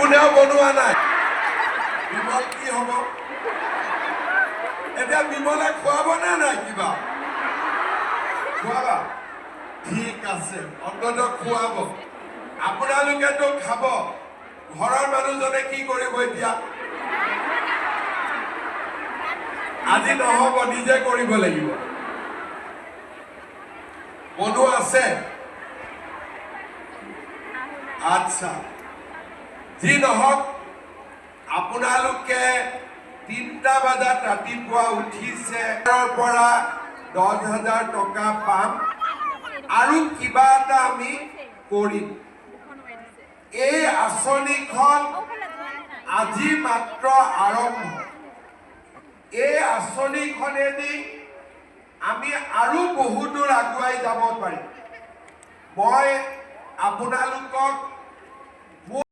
কোনেও বনোৱা নাই বিমল কি হ'ব এতিয়া বিমলে খুৱাব নে নাই কিবা খুৱাবা ঠিক আছে অন্ততঃ খুৱাব আপোনালোকেতো খাব ঘৰৰ মানুহজনে কি কৰিব এতিয়া আজি নহ'ব নিজে কৰিব লাগিব বনোৱা আছে আচ্ছা যি নহওক আপোনালোকে 3টা বজাত ৰাতিপুৱা উঠিছে তাৰ পৰা 10,000 টকা পাম আৰু কিবা এটা আমি কৰিম এই আঁচনিখন আজি মাত্ৰ আৰম্ভ এই আঁচনিখনেদি আমি আৰু বহু দূৰ আগুৱাই যাব পাৰিম মই আপোনালোকক